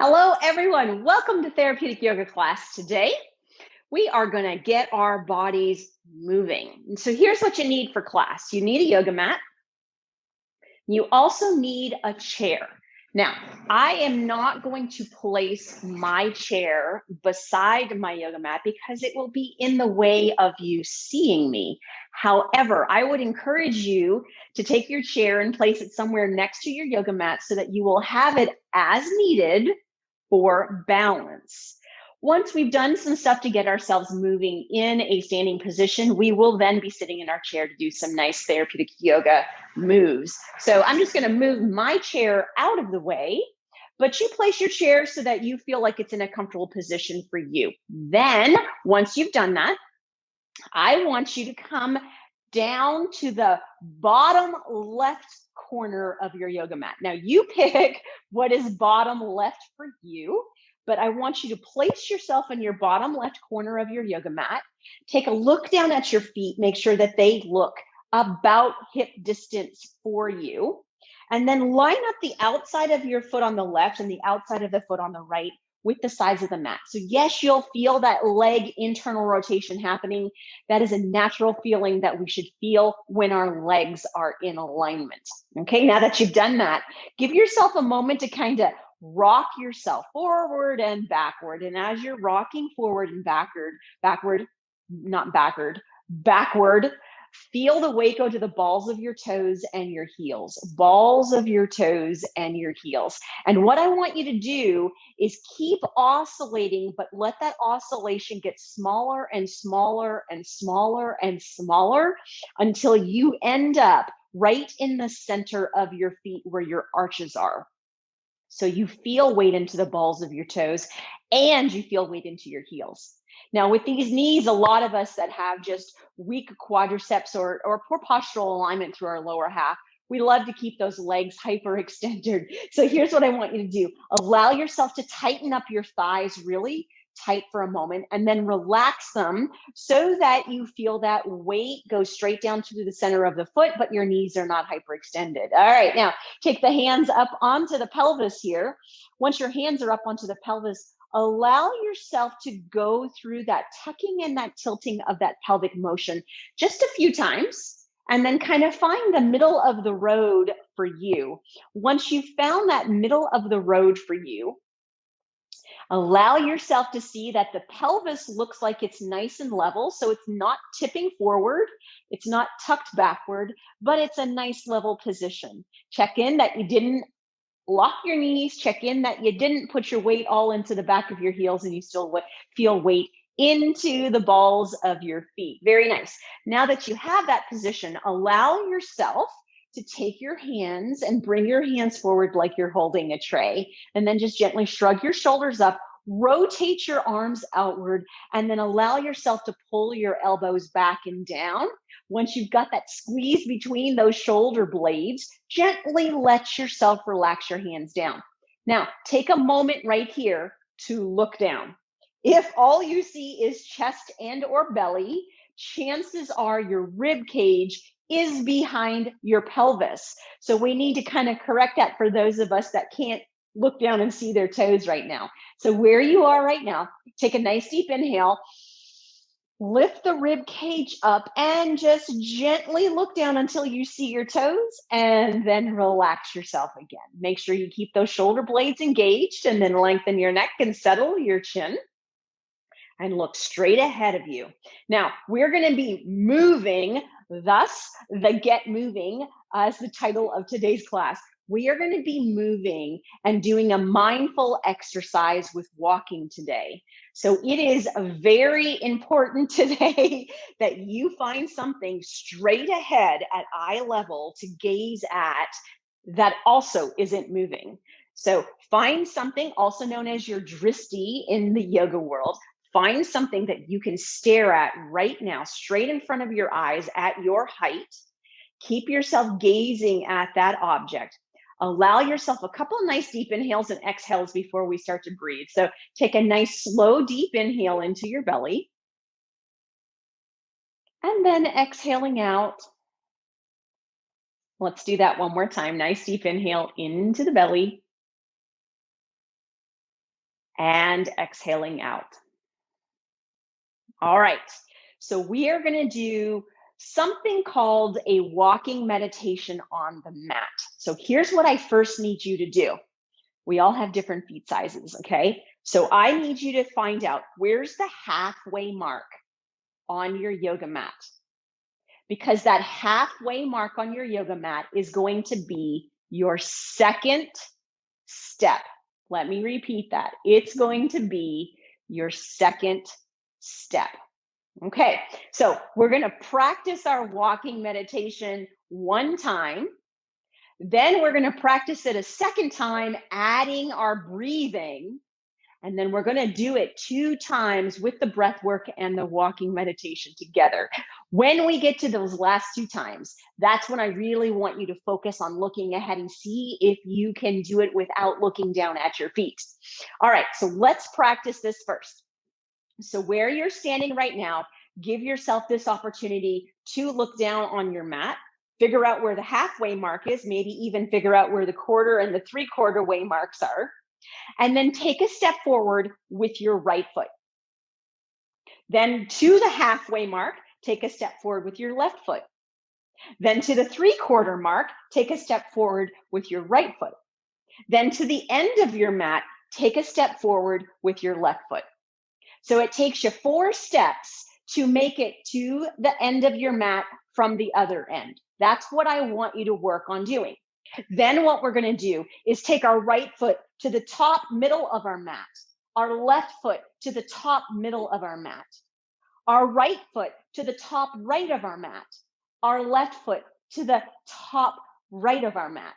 Hello, everyone. Welcome to Therapeutic Yoga class. Today, we are going to get our bodies moving. And so here's what you need for class. You need a yoga mat. You also need a chair. Now, I am not going to place my chair beside my yoga mat because it will be in the way of you seeing me. However, I would encourage you to take your chair and place it somewhere next to your yoga mat so that you will have it as needed for balance. Once we've done some stuff to get ourselves moving in a standing position, we will then be sitting in our chair to do some nice therapeutic yoga moves. So I'm just going to move my chair out of the way, but you place your chair so that you feel like it's in a comfortable position for you. Then, once you've done that, I want you to come down to the bottom left corner of your yoga mat. Now, you pick what is bottom left for you, but I want you to place yourself in your bottom left corner of your yoga mat. Take a look down at your feet, make sure that they look about hip distance for you. And then line up the outside of your foot on the left and the outside of the foot on the right with the sides of the mat. So yes, you'll feel that leg internal rotation happening. That is a natural feeling that we should feel when our legs are in alignment. Okay, now that you've done that, give yourself a moment to kind of rock yourself forward and backward. And as you're rocking forward and backward, feel the weight go to the balls of your toes and your heels, balls of your toes and your heels. And what I want you to do is keep oscillating, but let that oscillation get smaller and smaller and smaller and smaller until you end up right in the center of your feet where your arches are. So you feel weight into the balls of your toes and you feel weight into your heels. Now, with these knees, a lot of us that have just weak quadriceps or poor postural alignment through our lower half, we love to keep those legs hyperextended. So here's what I want you to do. Allow yourself to tighten up your thighs really tight for a moment and then relax them so that you feel that weight go straight down to the center of the foot, but your knees are not hyperextended. All right, now take the hands up onto the pelvis here. Once your hands are up onto the pelvis, allow yourself to go through that tucking and that tilting of that pelvic motion just a few times. And then kind of find the middle of the road for you. Once you've found that middle of the road for you, allow yourself to see that the pelvis looks like it's nice and level. So it's not tipping forward. It's not tucked backward, but it's a nice level position. Check in that you didn't lock your knees. Check in that you didn't put your weight all into the back of your heels and you still feel weight into the balls of your feet. Very nice. Now that you have that position, allow yourself to take your hands and bring your hands forward like you're holding a tray, and then just gently shrug your shoulders up, rotate your arms outward, and then allow yourself to pull your elbows back and down. Once you've got that squeeze between those shoulder blades, gently let yourself relax your hands down. Now, take a moment right here to look down. If all you see is chest and or belly, chances are your rib cage is behind your pelvis. So we need to kind of correct that for those of us that can't look down and see their toes right now. So where you are right now, take a nice deep inhale, lift the rib cage up and just gently look down until you see your toes and then relax yourself again. Make sure you keep those shoulder blades engaged and then lengthen your neck and settle your chin and look straight ahead of you. Now, we're going to be moving, thus the Get Moving as the title of today's class. We are going to be moving and doing a mindful exercise with walking today. So it is very important today that you find something straight ahead at eye level to gaze at that also isn't moving. So find something, also known as your dristi in the yoga world. Find something that you can stare at right now, straight in front of your eyes at your height. Keep yourself gazing at that object. Allow yourself a couple of nice deep inhales and exhales before we start to breathe. So take a nice slow deep inhale into your belly. And then exhaling out. Let's do that one more time. Nice deep inhale into the belly. and exhaling out. All right, so we are going to do something called a walking meditation on the mat. So here's what I first need you to do. We all have different feet sizes, okay? So I need you to find out, where's the halfway mark on your yoga mat? Because that halfway mark on your yoga mat is going to be your second step. Let me repeat that. It's going to be your second step. Okay, so we're going to practice our walking meditation one time. Then we're going to practice it a second time, adding our breathing. And then we're going to do it 2 times with the breath work and the walking meditation together. When we get to those last 2 times, that's when I really want you to focus on looking ahead and see if you can do it without looking down at your feet. All right, so let's practice this first. So where you're standing right now, give yourself this opportunity to look down on your mat, figure out where the halfway mark is, maybe even figure out where the quarter and the 3/4 way marks are, and then take a step forward with your right foot. Then to the halfway mark, take a step forward with your left foot. Then to the 3/4 mark, take a step forward with your right foot. Then to the end of your mat, take a step forward with your left foot. So it takes you 4 steps to make it to the end of your mat from the other end. That's what I want you to work on doing. Then what we're going to do is take our right foot to the top middle of our mat, our left foot to the top middle of our mat, our right foot to the top right of our mat, our left foot to the top right of our mat.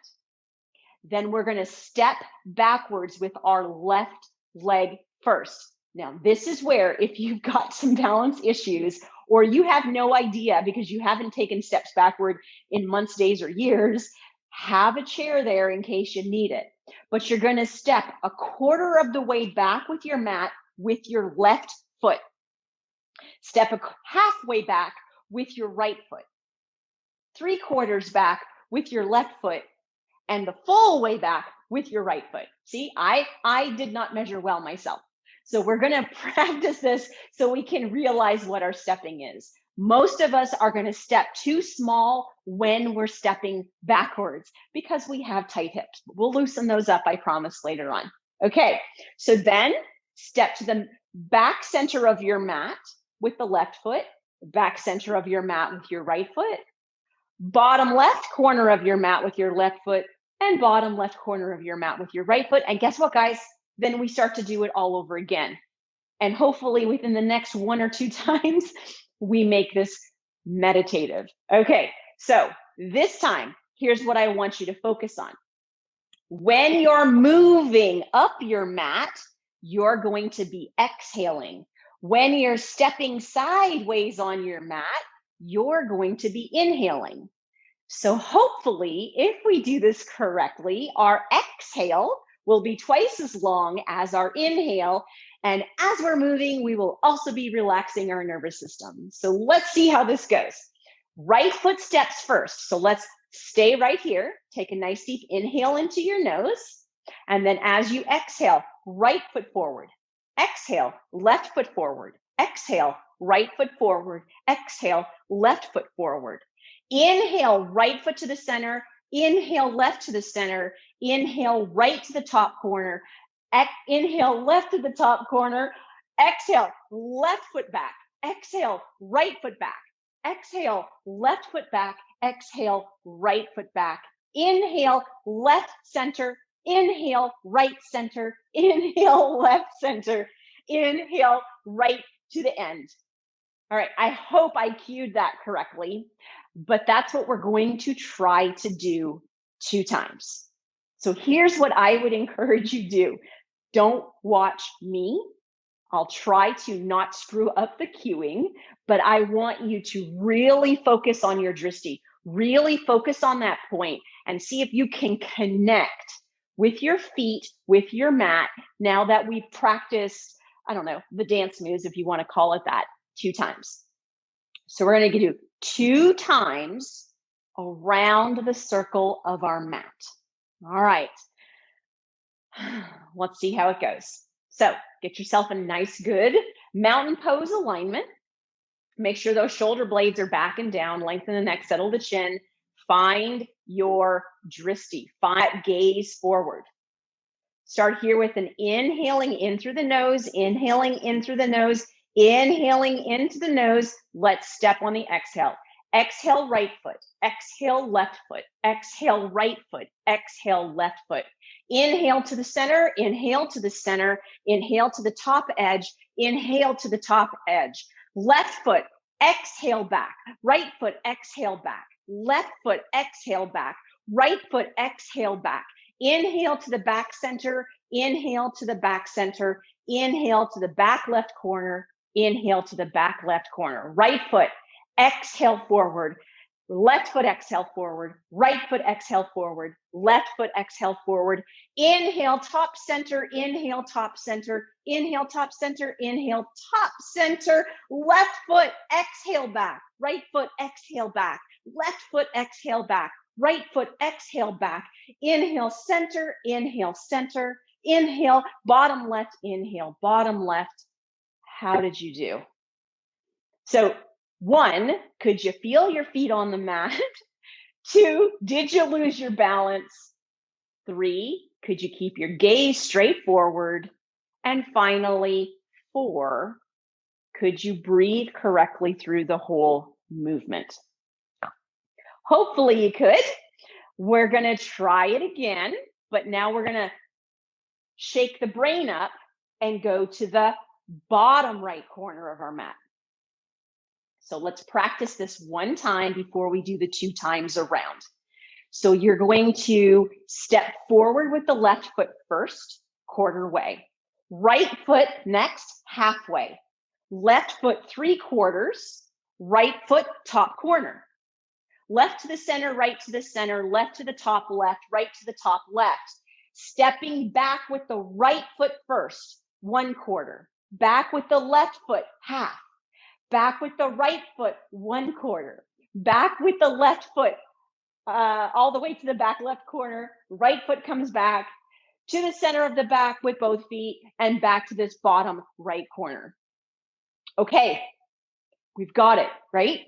Then we're going to step backwards with our left leg first. Now, this is where if you've got some balance issues or you have no idea because you haven't taken steps backward in months, days, or years, have a chair there in case you need it. But you're going to step 1/4 of the way back with your mat with your left foot. Step halfway back with your right foot. 3/4 back with your left foot. And the full way back with your right foot. See, I did not measure well myself. So we're going to practice this so we can realize what our stepping is. Most of us are going to step too small when we're stepping backwards because we have tight hips. We'll loosen those up, I promise, later on. Okay, so then step to the back center of your mat with the left foot, back center of your mat with your right foot, bottom left corner of your mat with your left foot, and bottom left corner of your mat with your right foot. And guess what, guys? Then we start to do it all over again. And hopefully within the next 1 or 2 times, we make this meditative. Okay, so this time, here's what I want you to focus on. When you're moving up your mat, you're going to be exhaling. When you're stepping sideways on your mat, you're going to be inhaling. So hopefully, if we do this correctly, our exhale will be twice as long as our inhale. And as we're moving, we will also be relaxing our nervous system. So let's see how this goes. Right foot steps first. So let's stay right here. Take a nice deep inhale into your nose. And then as you exhale, right foot forward. Exhale, left foot forward. Exhale, right foot forward. Exhale, left foot forward. Inhale, right foot to the center. Inhale, left to the center. Inhale, right to the top corner. Inhale, left to the top corner. Exhale, left foot back. Exhale, right foot back. Exhale, left foot back. Exhale, right foot back. Inhale, left center. Inhale, right center. Inhale, left center. Inhale, right to the end. All right, I hope I cued that correctly, but that's what we're going to try to do 2 times. So here's what I would encourage you to do. Don't watch me. I'll try to not screw up the cueing, but I want you to really focus on your drishti, really focus on that point and see if you can connect with your feet, with your mat, now that we've practiced, I don't know, the dance moves, if you want to call it that, 2 times. So we're going to do 2 times around the circle of our mat. All right. Let's see how it goes. So get yourself a nice, good mountain pose alignment. Make sure those shoulder blades are back and down. Lengthen the neck, settle the chin. Find your dristi. Gaze forward. Start here with an inhaling in through the nose, inhaling in through the nose, inhaling into the nose. Let's step on the exhale. Exhale, right foot. Exhale, left foot. Exhale, right foot. Exhale, left foot. Inhale to the center. Inhale to the center. Inhale to the top edge. Inhale to the top edge. Left foot, exhale back. Right foot, exhale back. Left foot, exhale back. Right foot, exhale back. Inhale to the back center. Inhale to the back center. Inhale to the back left corner. Inhale to the back left corner. Right foot, exhale forward. Left foot, exhale forward. Right foot, exhale forward. Left foot, exhale forward. Inhale, top center. Inhale, top center. Inhale, top center. Inhale, top center. Left foot, exhale back. Right foot, exhale back. Left foot, exhale back. Right foot, exhale back. Inhale, center. Inhale, center. Inhale, bottom left. Inhale, bottom left. How did you do? So, 1, could you feel your feet on the mat? 2, did you lose your balance? 3, could you keep your gaze straight forward? And finally, 4, could you breathe correctly through the whole movement? Hopefully you could. We're going to try it again, but now we're going to shake the brain up and go to the bottom right corner of our mat. So let's practice this one time before we do the 2 times around. So you're going to step forward with the left foot first, quarter way. Right foot next, halfway. Left foot 3/4. Right foot top corner. Left to the center, right to the center, left to the top left, right to the top left. Stepping back with the right foot first, 1/4. Back with the left foot, half. Back with the right foot, 1/4. Back with the left foot, all the way to the back left corner. Right foot comes back to the center of the back with both feet and back to this bottom right corner. Okay, we've got it, right?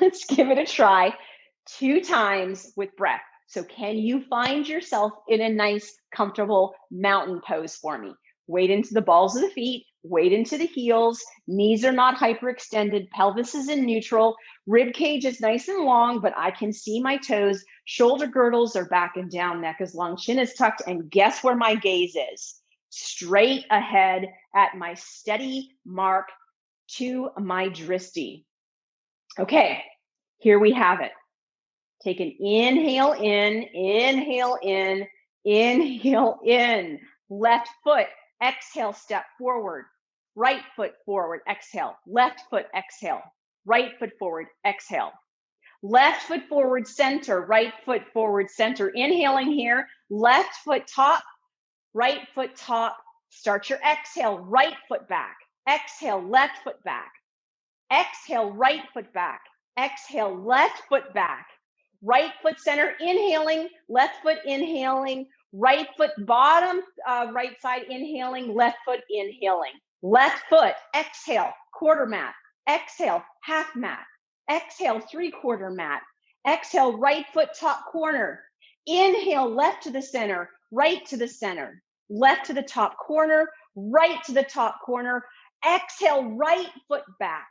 Let's give it a try 2 times with breath. So can you find yourself in a nice, comfortable mountain pose for me? Weight into the balls of the feet, weight into the heels, knees are not hyperextended, pelvis is in neutral, rib cage is nice and long, but I can see my toes, shoulder girdles are back and down, neck is long, chin is tucked, and guess where my gaze is? Straight ahead at my steady mark to my dristi. Okay, here we have it. Take an inhale in, inhale in, inhale in. Left foot, exhale, step forward. Right foot forward, exhale. Left foot, exhale. Right foot forward, exhale. Left foot forward, center. Right foot forward, center. Inhaling here. Left foot top, right foot top. Start your exhale, right foot back. Exhale, left foot back. Exhale, right foot back. Exhale, left foot back. Right foot center, inhaling, left foot inhaling, right foot bottom, right side inhaling, left foot inhaling. Left foot, exhale, quarter mat. Exhale, half mat. Exhale, 3/4 mat. Exhale, right foot top corner. Inhale, left to the center, right to the center. Left to the top corner, right to the top corner. Exhale, right foot back.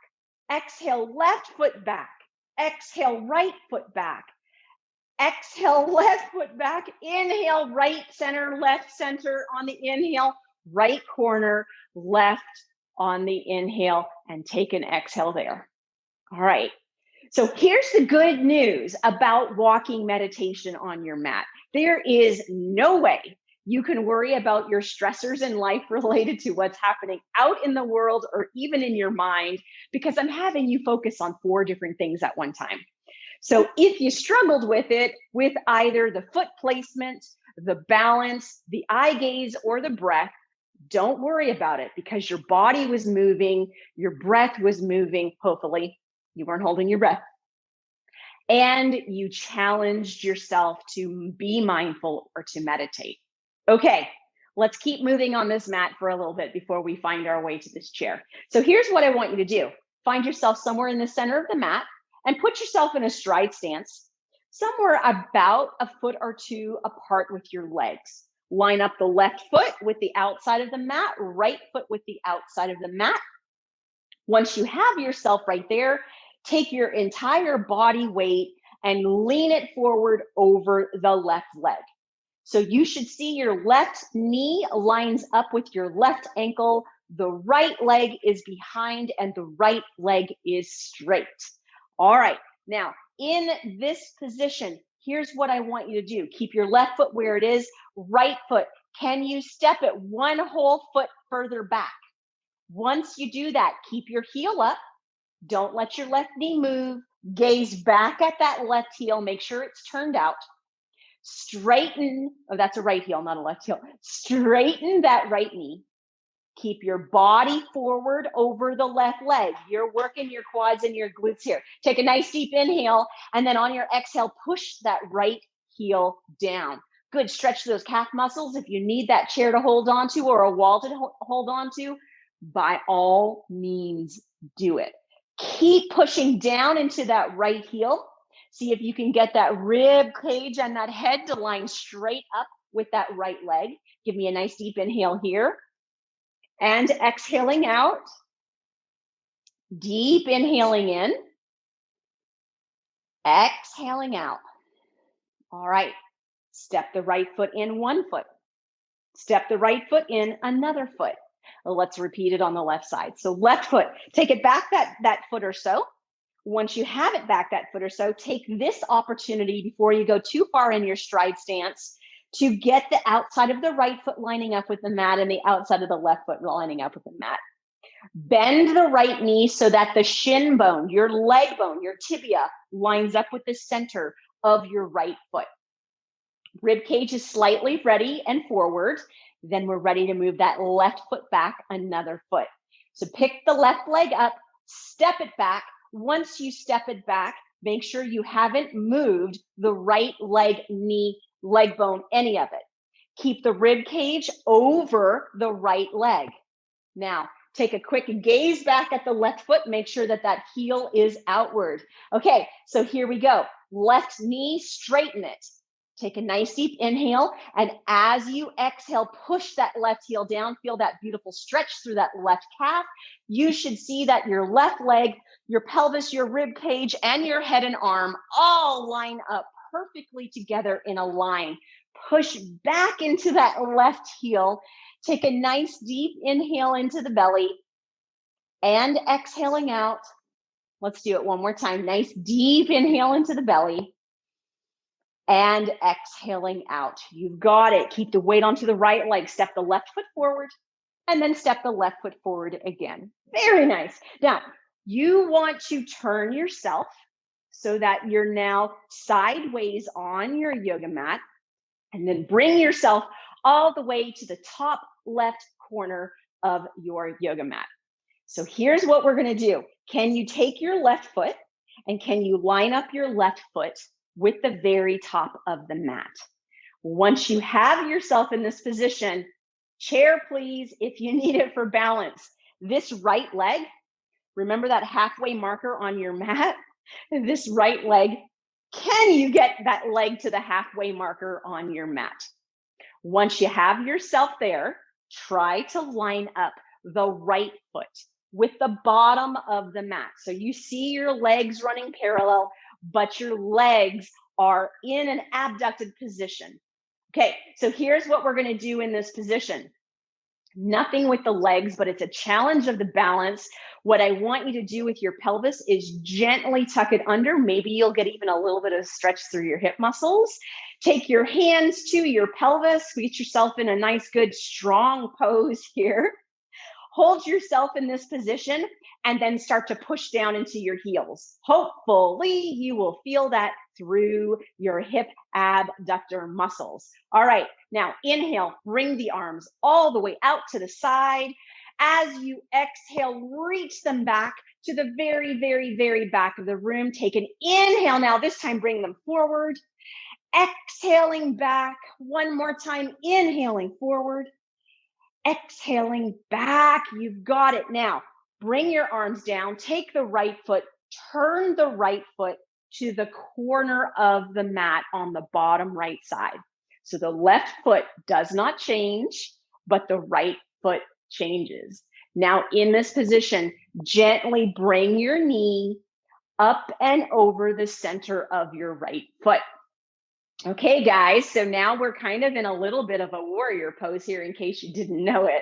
Exhale, left foot back. Exhale, right foot back. Exhale, left foot back. Inhale, right center, left center on the inhale. Right corner, left on the inhale. And take an exhale there. All right. So here's the good news about walking meditation on your mat. There is no way you can worry about your stressors in life related to what's happening out in the world or even in your mind, because I'm having you focus on 4 different things at one time. So if you struggled with it, with either the foot placement, the balance, the eye gaze, or the breath, don't worry about it, because your body was moving, your breath was moving. Hopefully you weren't holding your breath. And you challenged yourself to be mindful or to meditate. Okay, Let's keep moving on this mat for a little bit before we find our way to this chair. So here's what I want you to do. Find yourself somewhere in the center of the mat and put yourself in a stride stance, somewhere about a foot or two apart with your legs. Line up the left foot with the outside of the mat, right foot with the outside of the mat. Once you have yourself right there, take your entire body weight and lean it forward over the left leg. So you should see your left knee lines up with your left ankle. The right leg is behind and the right leg is straight. All right. Now, in this position, here's what I want you to do. Keep your left foot where it is, right foot. Can you step it one whole foot further back? Once you do that, keep your heel up. Don't let your left knee move. Gaze back at that left heel. Make sure it's turned out. Straighten, oh, that's a right heel, not a left heel. Straighten that right knee. Keep your body forward over the left leg. You're working your quads and your glutes here. Take a nice deep inhale, and then on your exhale, push that right heel down. Good, stretch those calf muscles. If you need that chair to hold on to or a wall to hold on to, by all means, do it. Keep pushing down into that right heel. See if you can get that rib cage and that head to line straight up with that right leg. Give me a nice deep inhale here. And exhaling out. Deep inhaling in. Exhaling out. All right. Step the right foot in one foot. Step the right foot in another foot. Let's repeat it on the left side. So left foot, take it back that foot or so. Once you have it back that foot or so, take this opportunity before you go too far in your stride stance to get the outside of the right foot lining up with the mat and the outside of the left foot lining up with the mat. Bend the right knee so that the shin bone, your leg bone, your tibia lines up with the center of your right foot. Rib cage is slightly ready and forward. Then we're ready to move that left foot back another foot. So pick the left leg up, step it back. Once you step it back, make sure you haven't moved the right leg, knee, leg bone, any of it. Keep the rib cage over the right leg. Now, take a quick gaze back at the left foot. Make sure that that heel is outward. Okay, so here we go. Left knee, straighten it. Take a nice deep inhale, and as you exhale, push that left heel down. Feel that beautiful stretch through that left calf. You should see that your left leg, your pelvis, your rib cage, and your head and arm all line up perfectly together in a line. Push back into that left heel. Take a nice deep inhale into the belly and exhaling out. Let's do it one more time. Nice deep inhale into the belly. And exhaling out. You've got it. Keep the weight onto the right leg. Step the left foot forward and then step the left foot forward again. Very nice. Now, you want to turn yourself so that you're now sideways on your yoga mat, and then bring yourself all the way to the top left corner of your yoga mat. So here's what we're going to do. Can you take your left foot and can you line up your left foot with the very top of the mat? Once you have yourself in this position, chair please if you need it for balance. This right leg, remember that halfway marker on your mat? This right leg, can you get that leg to the halfway marker on your mat? Once you have yourself there, try to line up the right foot with the bottom of the mat. So you see your legs running parallel, but your legs are in an abducted position. Okay, so here's what we're going to do in this position. Nothing with the legs, but it's a challenge of the balance. What I want you to do with your pelvis is gently tuck it under. Maybe you'll get even a little bit of stretch through your hip muscles. Take your hands to your pelvis. Get yourself in a nice, good, strong pose here. Hold yourself in this position and then start to push down into your heels. Hopefully you will feel that through your hip abductor muscles. All right, now inhale, bring the arms all the way out to the side. As you exhale, reach them back to the very, very, very back of the room. Take an inhale now, this time bring them forward. Exhaling back, one more time, inhaling forward. Exhaling back. You've got it. Now, bring your arms down. Take the right foot, turn the right foot to the corner of the mat on the bottom right side. So the left foot does not change, but the right foot changes. Now, in this position, gently bring your knee up and over the center of your right foot. Okay, guys, so now we're kind of in a little bit of a warrior pose here in case you didn't know it.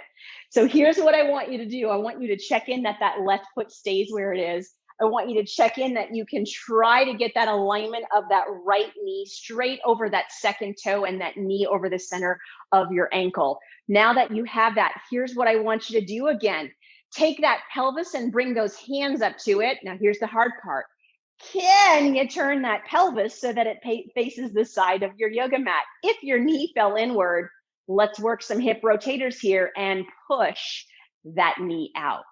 So here's what I want you to do. I want you to check in that that left foot stays where it is. I want you to check in that you can try to get that alignment of that right knee straight over that second toe and that knee over the center of your ankle. Now that you have that, here's what I want you to do again. Take that pelvis and bring those hands up to it. Now, here's the hard part. Can you turn that pelvis so that it faces the side of your yoga mat? If your knee fell inward, let's work some hip rotators here and push that knee out.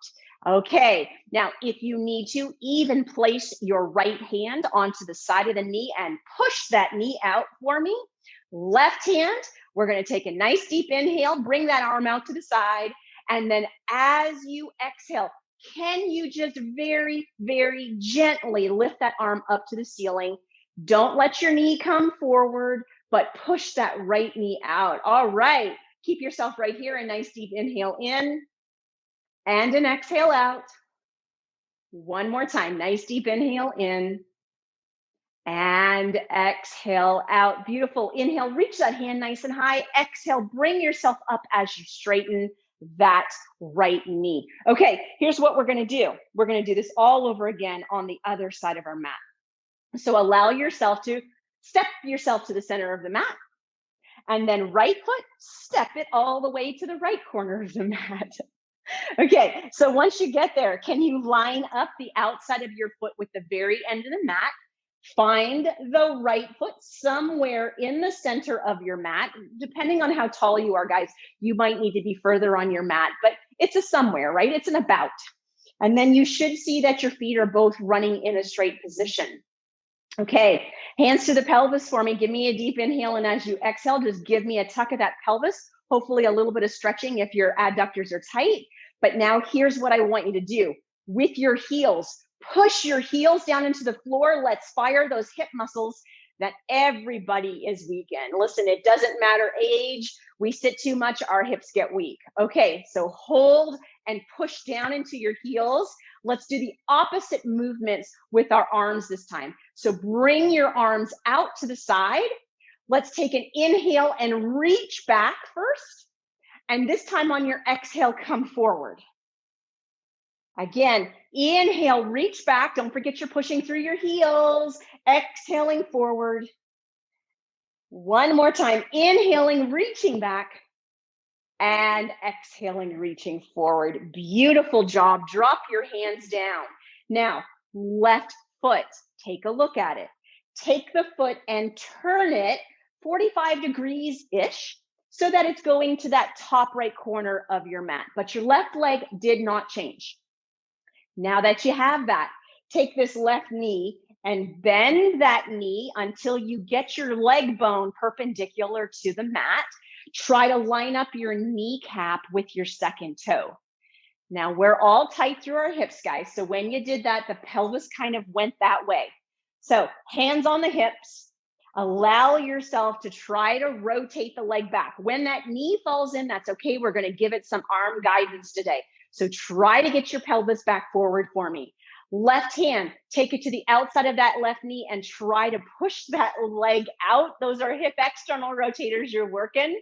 Okay, now if you need to, even place your right hand onto the side of the knee and push that knee out for me. Left hand, we're going to take a nice deep inhale, bring that arm out to the side, and then as you exhale, can you just very, very gently lift that arm up to the ceiling? Don't let your knee come forward, but push that right knee out. All right. Keep yourself right here. A nice deep inhale in and an exhale out. One more time. Nice deep inhale in and exhale out. Beautiful. Inhale, reach that hand nice and high. Exhale, bring yourself up as you straighten that right knee. Okay, here's what we're going to do. We're going to do this all over again on the other side of our mat. So allow yourself to step yourself to the center of the mat, and then right foot, step it all the way to the right corner of the mat. Okay, so once you get there, can you line up the outside of your foot with the very end of the mat? Find the right foot somewhere in the center of your mat. Depending on how tall you are, guys, you might need to be further on your mat, but it's a somewhere, right? It's an about. And then you should see that your feet are both running in a straight position. Okay, hands to the pelvis for me. Give me a deep inhale. And as you exhale, just give me a tuck of that pelvis. Hopefully a little bit of stretching if your adductors are tight. But now here's what I want you to do. With your heels, push your heels down into the floor. Let's fire those hip muscles that everybody is weak in. Listen, it doesn't matter age. We sit too much, our hips get weak. Okay, so hold and push down into your heels. Let's do the opposite movements with our arms this time. So bring your arms out to the side. Let's take an inhale and reach back first. And this time on your exhale, come forward. Again, inhale, reach back. Don't forget you're pushing through your heels. Exhaling forward. One more time. Inhaling, reaching back. And exhaling, reaching forward. Beautiful job. Drop your hands down. Now, left foot. Take a look at it. Take the foot and turn it 45 degrees-ish so that it's going to that top right corner of your mat. But your left leg did not change. Now that you have that, take this left knee and bend that knee until you get your leg bone perpendicular to the mat. Try to line up your kneecap with your second toe. Now we're all tight through our hips, guys. So when you did that, the pelvis kind of went that way. So hands on the hips, allow yourself to try to rotate the leg back. When that knee falls in, that's okay. We're going to give it some arm guidance today. So try to get your pelvis back forward for me. Left hand, take it to the outside of that left knee and try to push that leg out. Those are hip external rotators you're working.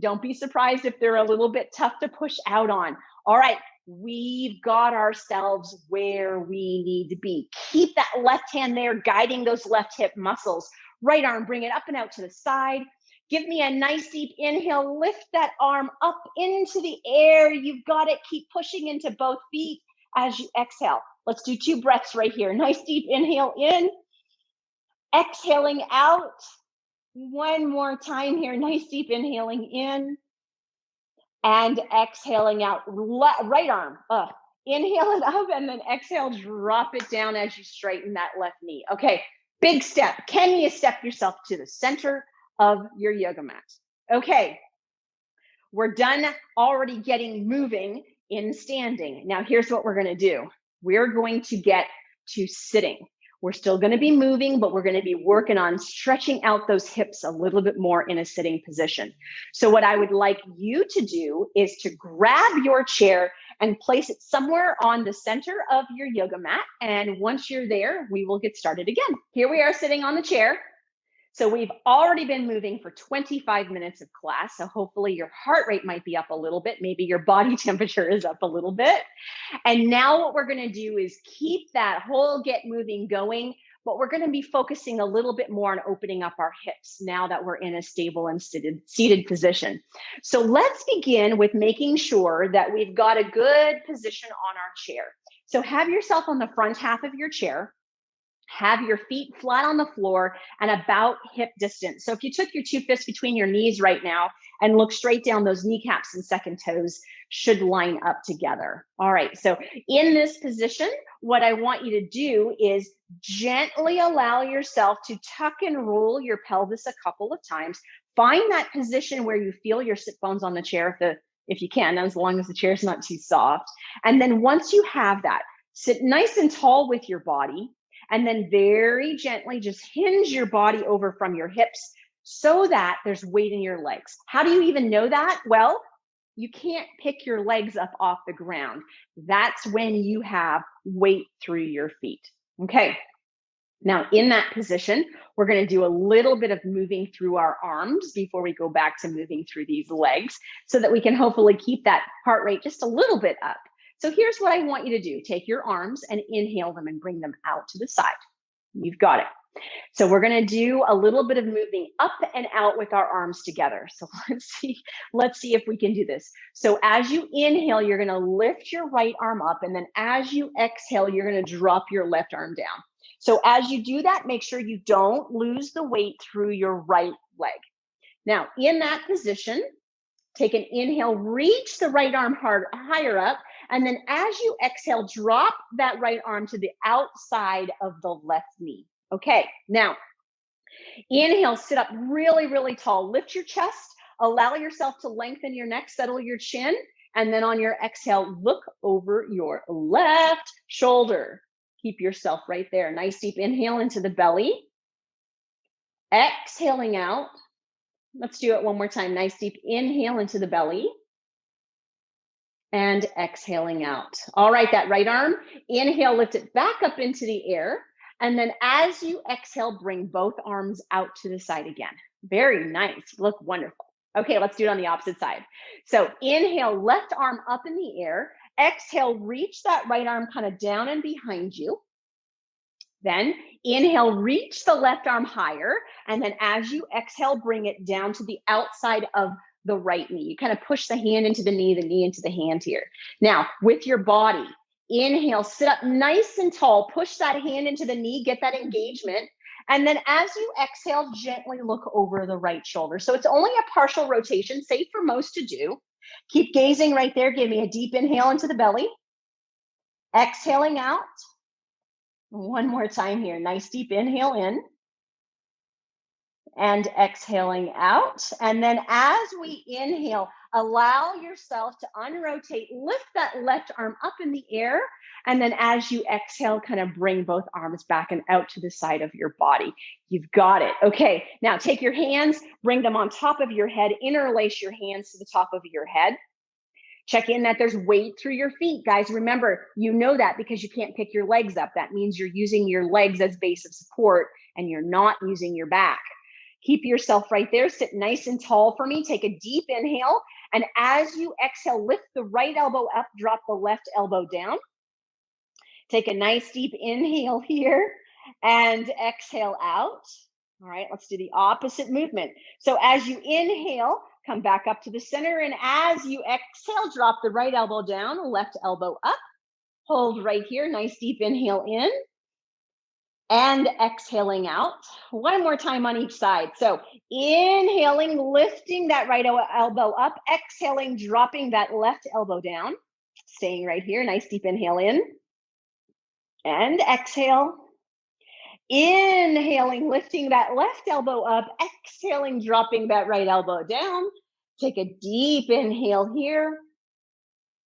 Don't be surprised if they're a little bit tough to push out on. All right, we've got ourselves where we need to be. Keep that left hand there, guiding those left hip muscles. Right arm, bring it up and out to the side. Give me a nice deep inhale. Lift that arm up into the air. You've got it. Keep pushing into both feet as you exhale. Let's do 2 breaths right here. Nice deep inhale in. Exhaling out. One more time here. Nice deep inhaling in. And exhaling out. Right arm up. Inhale it up and then exhale. Drop it down as you straighten that left knee. Okay, big step. Can you step yourself to the center of your yoga mat? Okay, we're done already getting moving in standing. Now, here's what we're going to do. We're going to get to sitting. We're still going to be moving, but we're going to be working on stretching out those hips a little bit more in a sitting position. So what I would like you to do is to grab your chair and place it somewhere on the center of your yoga mat. And once you're there, we will get started again. Here we are sitting on the chair. So we've already been moving for 25 minutes of class. So hopefully your heart rate might be up a little bit. Maybe your body temperature is up a little bit. And now what we're going to do is keep that whole get moving going, but we're going to be focusing a little bit more on opening up our hips now that we're in a stable and seated position. So let's begin with making sure that we've got a good position on our chair. So have yourself on the front half of your chair. Have your feet flat on the floor and about hip distance. So if you took your two fists between your knees right now and look straight down, those kneecaps and second toes should line up together. All right, so in this position, what I want you to do is gently allow yourself to tuck and roll your pelvis a couple of times. Find that position where you feel your sit bones on the chair if you can, as long as the chair is not too soft. And then once you have that, sit nice and tall with your body. And then very gently just hinge your body over from your hips so that there's weight in your legs. How do you even know that? Well, you can't pick your legs up off the ground. That's when you have weight through your feet. Okay. Now, in that position, we're going to do a little bit of moving through our arms before we go back to moving through these legs so that we can hopefully keep that heart rate just a little bit up. So here's what I want you to do. Take your arms and inhale them and bring them out to the side. You've got it. So we're going to do a little bit of moving up and out with our arms together. So let's see if we can do this. So as you inhale, you're going to lift your right arm up. And then as you exhale, you're going to drop your left arm down. So as you do that, make sure you don't lose the weight through your right leg. Now, in that position, take an inhale, reach the right arm higher up. And then as you exhale, drop that right arm to the outside of the left knee. Okay, now inhale, sit up really, really tall. Lift your chest, allow yourself to lengthen your neck, settle your chin. And then on your exhale, look over your left shoulder. Keep yourself right there. Nice deep inhale into the belly. Exhaling out. Let's do it one more time. Nice deep inhale into the belly. And exhaling out. All right, that right arm, inhale, lift it back up into the air. And then as you exhale, bring both arms out to the side again. Very nice, you look wonderful. Okay, let's do it on the opposite side. So inhale, left arm up in the air. Exhale, reach that right arm kind of down and behind you. Then inhale, reach the left arm higher. And then as you exhale, bring it down to the outside of the right knee. You kind of push the hand into the knee into the hand here. Now, with your body, inhale, sit up nice and tall, push that hand into the knee, get that engagement. And then as you exhale, gently look over the right shoulder. So it's only a partial rotation, safe for most to do. Keep gazing right there. Give me a deep inhale into the belly. Exhaling out. One more time here. Nice deep inhale in. And exhaling out. And then as we inhale, allow yourself to unrotate, lift that left arm up in the air. And then as you exhale, kind of bring both arms back and out to the side of your body. You've got it. Okay, now take your hands, bring them on top of your head, interlace your hands to the top of your head. Check in that there's weight through your feet. Guys, remember, you know that because you can't pick your legs up. That means you're using your legs as base of support and you're not using your back. Keep yourself right there. Sit nice and tall for me. Take a deep inhale. And as you exhale, lift the right elbow up, drop the left elbow down. Take a nice deep inhale here and exhale out. All right, let's do the opposite movement. So as you inhale, come back up to the center. And as you exhale, drop the right elbow down, left elbow up. Hold right here. Nice deep inhale in. And exhaling out. One more time on each side. So inhaling, lifting that right elbow up, exhaling, dropping that left elbow down, staying right here. Nice deep inhale in and exhale. Inhaling, lifting that left elbow up, exhaling, dropping that right elbow down. Take a deep inhale here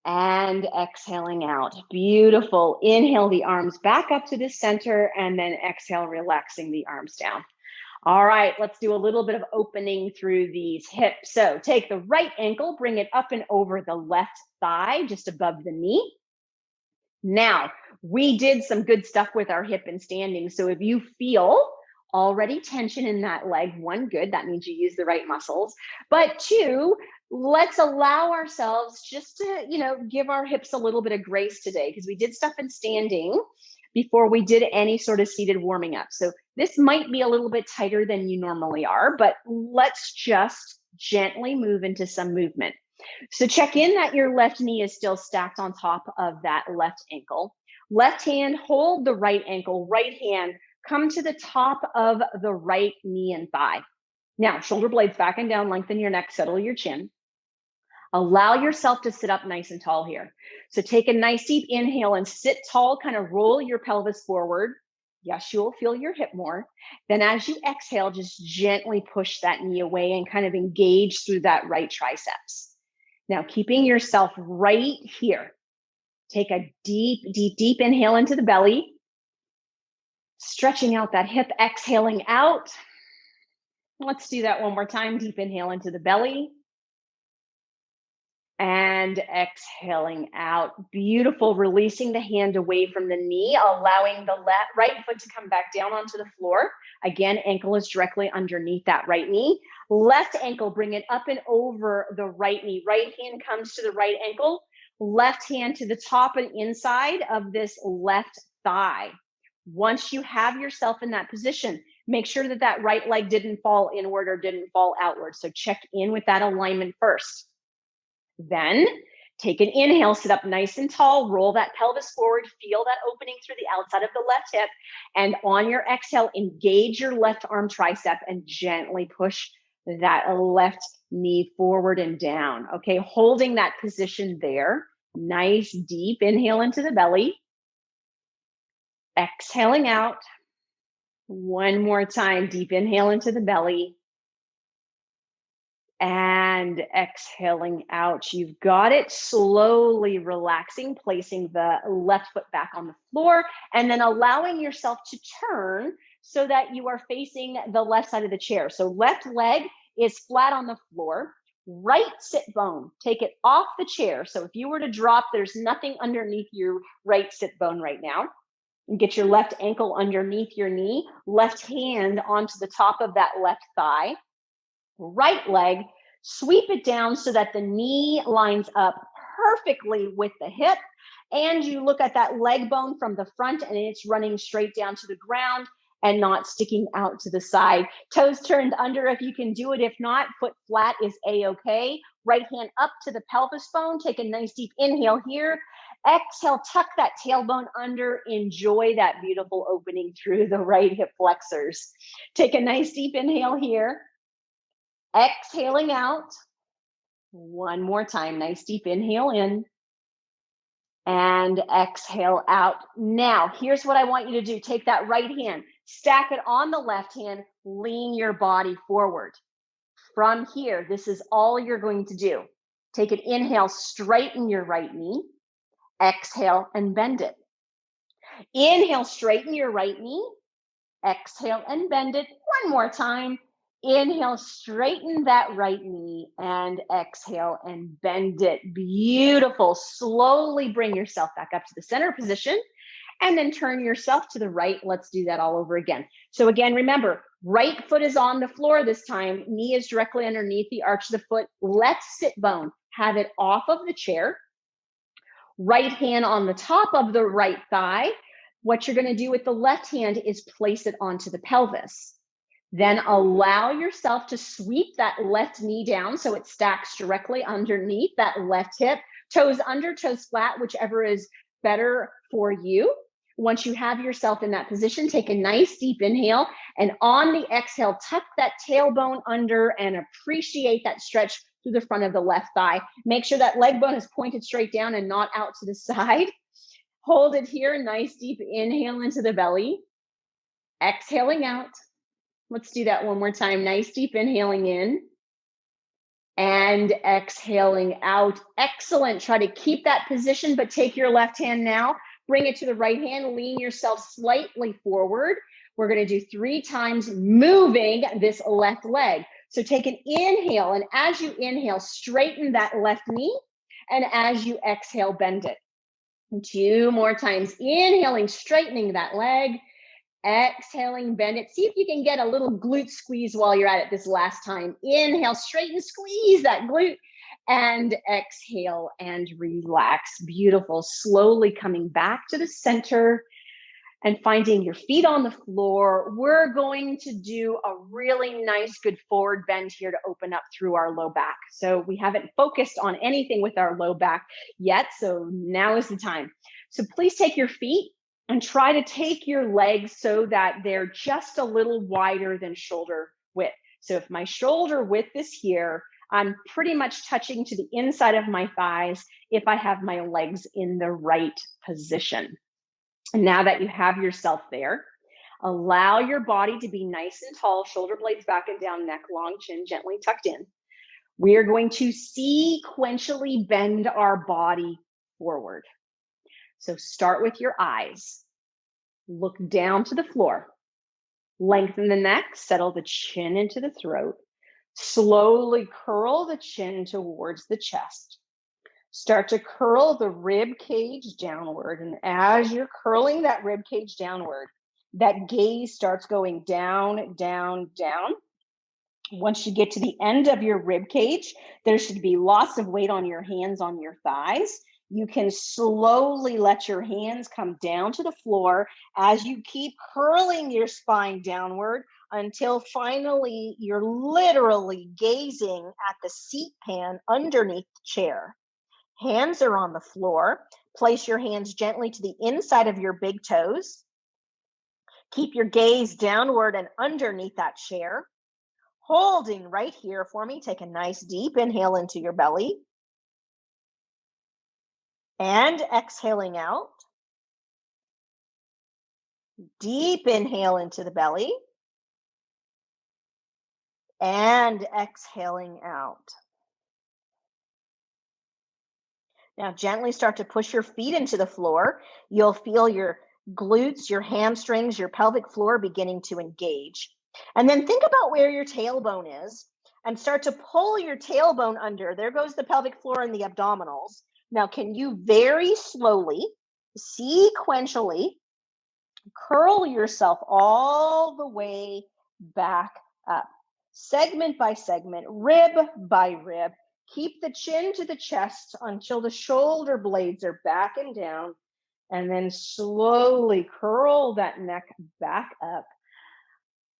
and exhaling out. Beautiful. Inhale the arms back up to the center and then exhale, relaxing the arms down. All right, let's do a little bit of opening through these hips. So take the right ankle, bring it up and over the left thigh, just above the knee. Now, we did some good stuff with our hip and standing. So if you feel already tension in that leg, one, good, that means you use the right muscles. But two, let's allow ourselves just to, give our hips a little bit of grace today, because we did stuff in standing before we did any sort of seated warming up. So this might be a little bit tighter than you normally are, but let's just gently move into some movement. So check in that your left knee is still stacked on top of that left ankle. Left hand, hold the right ankle. Right hand, come to the top of the right knee and thigh. Now, shoulder blades back and down, lengthen your neck, settle your chin. Allow yourself to sit up nice and tall here. So take a nice deep inhale and sit tall, kind of roll your pelvis forward. Yes, you'll feel your hip more. Then as you exhale, just gently push that knee away and kind of engage through that right triceps. Now, keeping yourself right here. Take a deep, deep, deep inhale into the belly. Stretching out that hip, exhaling out. Let's do that one more time. Deep inhale into the belly. And exhaling out. Beautiful. Releasing the hand away from the knee, allowing the right foot to come back down onto the floor. Again, ankle is directly underneath that right knee. Left ankle, bring it up and over the right knee. Right hand comes to the right ankle. Left hand to the top and inside of this left thigh. Once you have yourself in that position, make sure that that right leg didn't fall inward or didn't fall outward. So check in with that alignment first. Then take an inhale, sit up nice and tall, roll that pelvis forward, feel that opening through the outside of the left hip. And on your exhale, engage your left arm tricep and gently push that left knee forward and down. Okay, holding that position there. Nice deep inhale into the belly. Exhaling out. One more time, deep inhale into the belly. And exhaling out. You've got it. Slowly relaxing, placing the left foot back on the floor, and then allowing yourself to turn so that you are facing the left side of the chair. So left leg is flat on the floor. Right sit bone, take it off the chair. So if you were to drop, there's nothing underneath your right sit bone right now. And get your left ankle underneath your knee, left hand onto the top of that left thigh. Right leg, sweep it down so that the knee lines up perfectly with the hip. And you look at that leg bone from the front and it's running straight down to the ground and not sticking out to the side. Toes turned under if you can do it. If not, foot flat is a-okay. Right hand up to the pelvis bone. Take a nice deep inhale here. Exhale, tuck that tailbone under. Enjoy that beautiful opening through the right hip flexors. Take a nice deep inhale here. Exhaling out. One more time. Nice deep inhale in. And exhale out. Now, here's what I want you to do. Take that right hand, stack it on the left hand, lean your body forward. From here, this is all you're going to do. Take an inhale, straighten your right knee. Exhale and bend it. Inhale, straighten your right knee. Exhale and bend it. One more time. Inhale, straighten that right knee and exhale and bend it. Beautiful. Slowly bring yourself back up to the center position and then turn yourself to the right. Let's do that all over again. So again, remember, right foot is on the floor this time. Knee is directly underneath the arch of the foot. Left sit bone, have it off of the chair. Right hand on the top of the right thigh. What you're going to do with the left hand is place it onto the pelvis. Then allow yourself to sweep that left knee down so it stacks directly underneath that left hip. Toes under, toes flat, whichever is better for you. Once you have yourself in that position, take a nice deep inhale. And on the exhale, tuck that tailbone under and appreciate that stretch through the front of the left thigh. Make sure that leg bone is pointed straight down and not out to the side. Hold it here. Nice deep inhale into the belly. Exhaling out. Let's do that one more time. Nice deep inhaling in and exhaling out. Excellent. Try to keep that position, but take your left hand now, bring it to the right hand, lean yourself slightly forward. We're going to do 3 times, moving this left leg. So take an inhale, and as you inhale, straighten that left knee, and as you exhale, bend it. 2 more times, inhaling, straightening that leg, exhaling, bend it. See if you can get a little glute squeeze while you're at it this last time. Inhale, straighten, squeeze that glute, and exhale and relax. Beautiful. Slowly coming back to the center and finding your feet on the floor. We're going to do a really nice, good forward bend here to open up through our low back. So we haven't focused on anything with our low back yet, so now is the time. So please take your feet and try to take your legs so that they're just a little wider than shoulder width. So if my shoulder width is here, I'm pretty much touching to the inside of my thighs if I have my legs in the right position. And now that you have yourself there, allow your body to be nice and tall, shoulder blades back and down, neck long, chin gently tucked in. We are going to sequentially bend our body forward. So start with your eyes. Look down to the floor. Lengthen the neck, settle the chin into the throat. Slowly curl the chin towards the chest. Start to curl the rib cage downward. And as you're curling that rib cage downward, that gaze starts going down, down, down. Once you get to the end of your rib cage, there should be lots of weight on your hands, on your thighs. You can slowly let your hands come down to the floor as you keep curling your spine downward until finally you're literally gazing at the seat pan underneath the chair. Hands are on the floor. Place your hands gently to the inside of your big toes. Keep your gaze downward and underneath that chair. Holding right here for me. Take a nice deep inhale into your belly. And exhaling out. Deep inhale into the belly. And exhaling out. Now gently start to push your feet into the floor. You'll feel your glutes, your hamstrings, your pelvic floor beginning to engage. And then think about where your tailbone is and start to pull your tailbone under. There goes the pelvic floor and the abdominals. Now, can you very slowly, sequentially, curl yourself all the way back up, segment by segment, rib by rib. Keep the chin to the chest until the shoulder blades are back and down, and then slowly curl that neck back up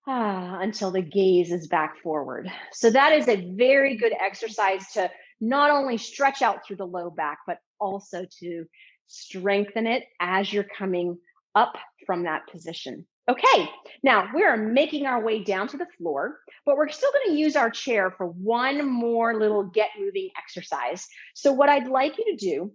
until the gaze is back forward. So that is a very good exercise to not only stretch out through the low back, but also to strengthen it as you're coming up from that position. Okay, now we're making our way down to the floor, but we're still going to use our chair for one more little get moving exercise. So what I'd like you to do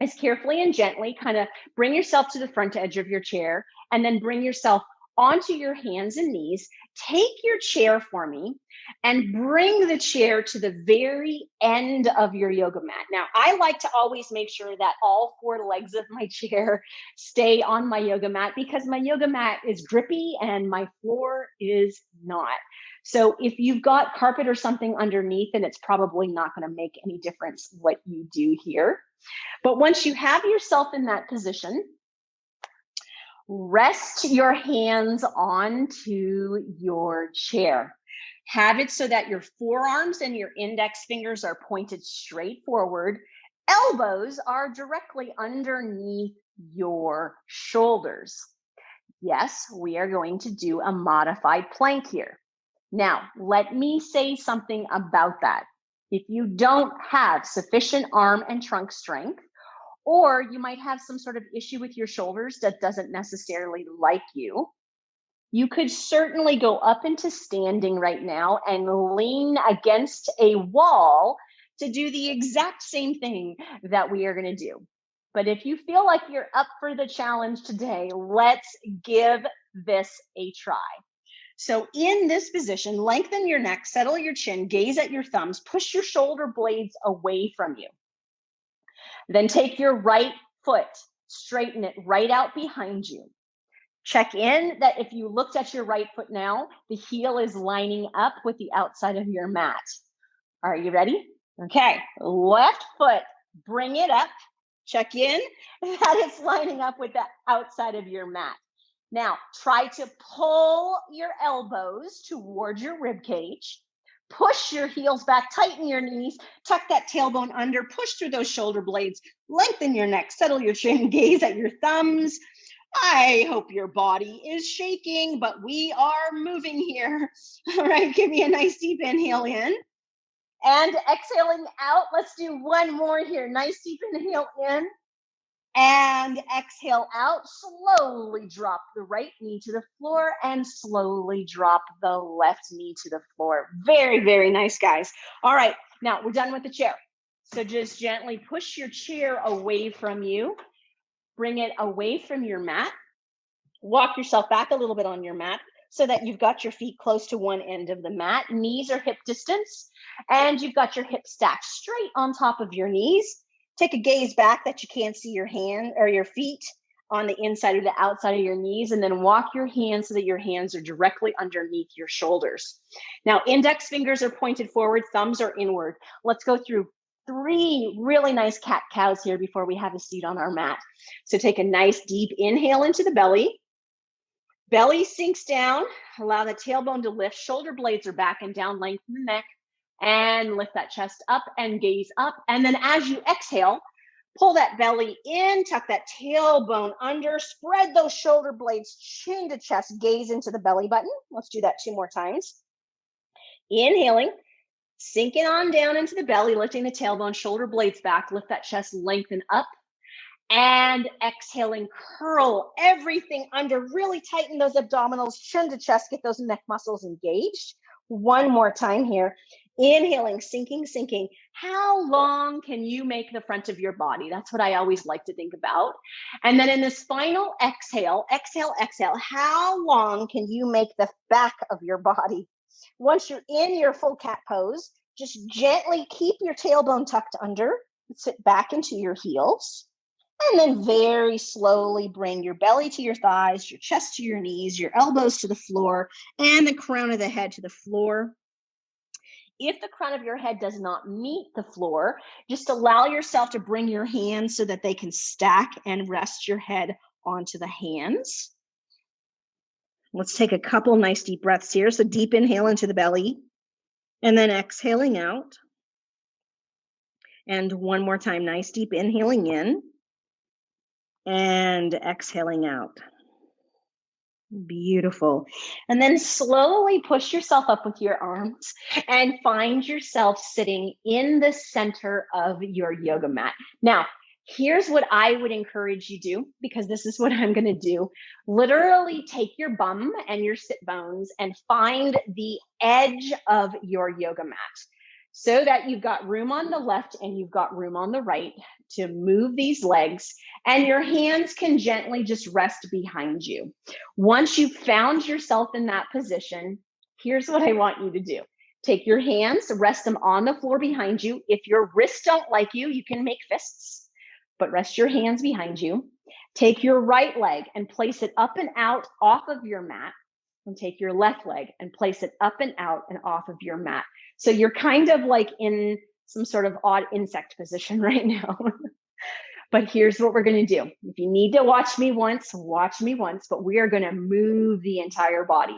is carefully and gently kind of bring yourself to the front edge of your chair and then bring yourself onto your hands and knees. Take your chair for me and bring the chair to the very end of your yoga mat. Now, I like to always make sure that all 4 legs of my chair stay on my yoga mat because my yoga mat is grippy and my floor is not. So if you've got carpet or something underneath, then it's probably not going to make any difference what you do here. But once you have yourself in that position, rest your hands onto your chair. Have it so that your forearms and your index fingers are pointed straight forward. Elbows are directly underneath your shoulders. Yes, we are going to do a modified plank here. Now, let me say something about that. If you don't have sufficient arm and trunk strength, or you might have some sort of issue with your shoulders that doesn't necessarily like you, you could certainly go up into standing right now and lean against a wall to do the exact same thing that we are going to do. But if you feel like you're up for the challenge today, let's give this a try. So in this position, lengthen your neck, settle your chin, gaze at your thumbs, push your shoulder blades away from you. Then take your right foot, straighten it right out behind you. Check in that if you looked at your right foot now, the heel is lining up with the outside of your mat. Are you ready? Okay, left foot, bring it up. Check in that it's lining up with the outside of your mat. Now, try to pull your elbows toward your rib cage. Push your heels back, tighten your knees, tuck that tailbone under, push through those shoulder blades, lengthen your neck, settle your chin, gaze at your thumbs. I hope your body is shaking, but we are moving here. All right, give me a nice deep inhale in. And exhaling out. Let's do one more here. Nice deep inhale in. And exhale out. Slowly drop the right knee to the floor and slowly drop the left knee to the floor. Very, very nice, guys. All right, now we're done with the chair. So just gently push your chair away from you. Bring it away from your mat. Walk yourself back a little bit on your mat so that you've got your feet close to one end of the mat. Knees are hip distance, and you've got your hips stacked straight on top of your knees. Take a gaze back that you can't see your hand or your feet on the inside or the outside of your knees, and then walk your hands so that your hands are directly underneath your shoulders. Now, index fingers are pointed forward, thumbs are inward. Let's go through 3 really nice cat-cows here before we have a seat on our mat. So take a nice deep inhale into the belly. Belly sinks down, allow the tailbone to lift, shoulder blades are back and down, lengthen the neck, and lift that chest up and gaze up. And then as you exhale, pull that belly in, tuck that tailbone under, spread those shoulder blades, chin to chest, gaze into the belly button. Let's do that 2 more times. Inhaling, sinking on down into the belly, lifting the tailbone, shoulder blades back, lift that chest, lengthen up. And exhaling, curl everything under, really tighten those abdominals, chin to chest, get those neck muscles engaged. One more time here. Inhaling, sinking, sinking. How long can you make the front of your body? That's what I always like to think about. And then in this final exhale, exhale, exhale, how long can you make the back of your body? Once you're in your full cat pose, just gently keep your tailbone tucked under, sit back into your heels. And then very slowly bring your belly to your thighs, your chest to your knees, your elbows to the floor, and the crown of the head to the floor. If the crown of your head does not meet the floor, just allow yourself to bring your hands so that they can stack and rest your head onto the hands. Let's take a couple nice deep breaths here. So deep inhale into the belly, and then exhaling out. And one more time, nice deep inhaling in. And exhaling out. Beautiful. And then slowly push yourself up with your arms and find yourself sitting in the center of your yoga mat. Now, here's what I would encourage you do, because this is what I'm going to do. Literally take your bum and your sit bones and find the edge of your yoga mat, so that you've got room on the left and you've got room on the right to move these legs, and your hands can gently just rest behind you. Once you've found yourself in that position, here's what I want you to do. Take your hands, rest them on the floor behind you. If your wrists don't like you, you can make fists, but rest your hands behind you. Take your right leg and place it up and out off of your mat, and take your left leg and place it up and out and off of your mat. So you're kind of like in some sort of odd insect position right now. But here's what we're going to do. If you need to watch me once, but we are going to move the entire body.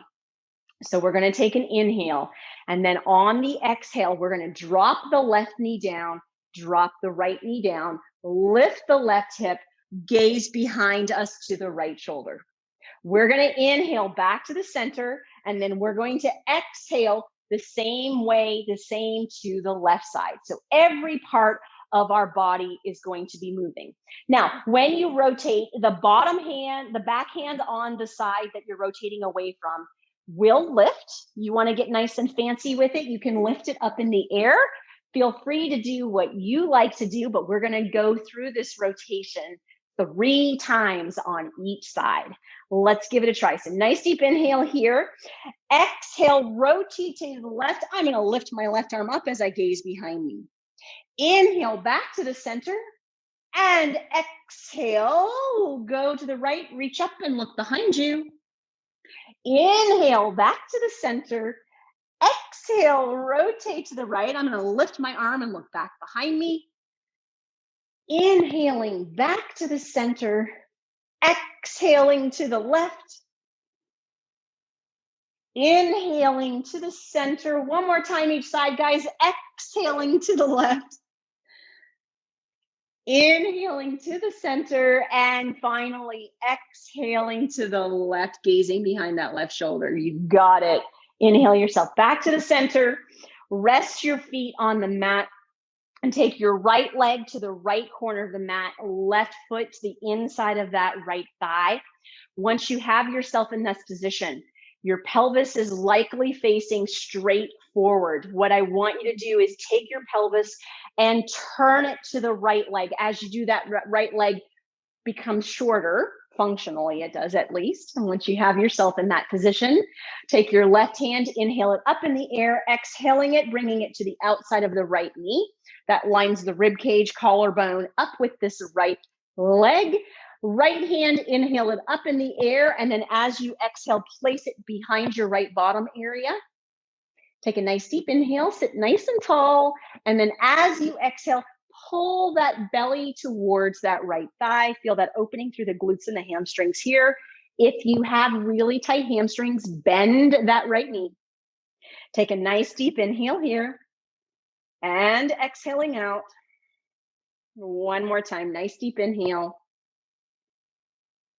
So we're going to take an inhale, and then on the exhale, we're going to drop the left knee down, drop the right knee down, lift the left hip, gaze behind us to the right shoulder. We're going to inhale back to the center, and then we're going to exhale the same way, the same to the left side. So every part of our body is going to be moving. Now, when you rotate, the bottom hand, the back hand on the side that you're rotating away from will lift. You want to get nice and fancy with it, you can lift it up in the air. Feel free to do what you like to do, but we're going to go through this rotation 3 times on each side. Let's give it a try. So nice deep inhale here. Exhale, rotate to the left. I'm going to lift my left arm up as I gaze behind me. Inhale back to the center. And exhale, go to the right, reach up and look behind you. Inhale back to the center. Exhale, rotate to the right. I'm going to lift my arm and look back behind me. Inhaling back to the center. Exhaling to the left. Inhaling to the center. One more time each side, guys. Exhaling to the left. Inhaling to the center, and finally exhaling to the left, gazing behind that left shoulder. You got it. Inhale yourself back to the center. Rest your feet on the mat and take your right leg to the right corner of the mat, left foot to the inside of that right thigh. Once you have yourself in this position, your pelvis is likely facing straight forward. What I want you to do is take your pelvis and turn it to the right leg. As you do that, right leg becomes shorter. Functionally, it does at least. And once you have yourself in that position, take your left hand, inhale it up in the air, exhaling it, bringing it to the outside of the right knee. That lines the rib cage, collarbone up with this right leg. Right hand, inhale it up in the air. And then as you exhale, place it behind your right bottom area. Take a nice deep inhale, sit nice and tall. And then as you exhale, pull that belly towards that right thigh. Feel that opening through the glutes and the hamstrings here. If you have really tight hamstrings, bend that right knee. Take a nice deep inhale here. And exhaling out. One more time, nice deep inhale.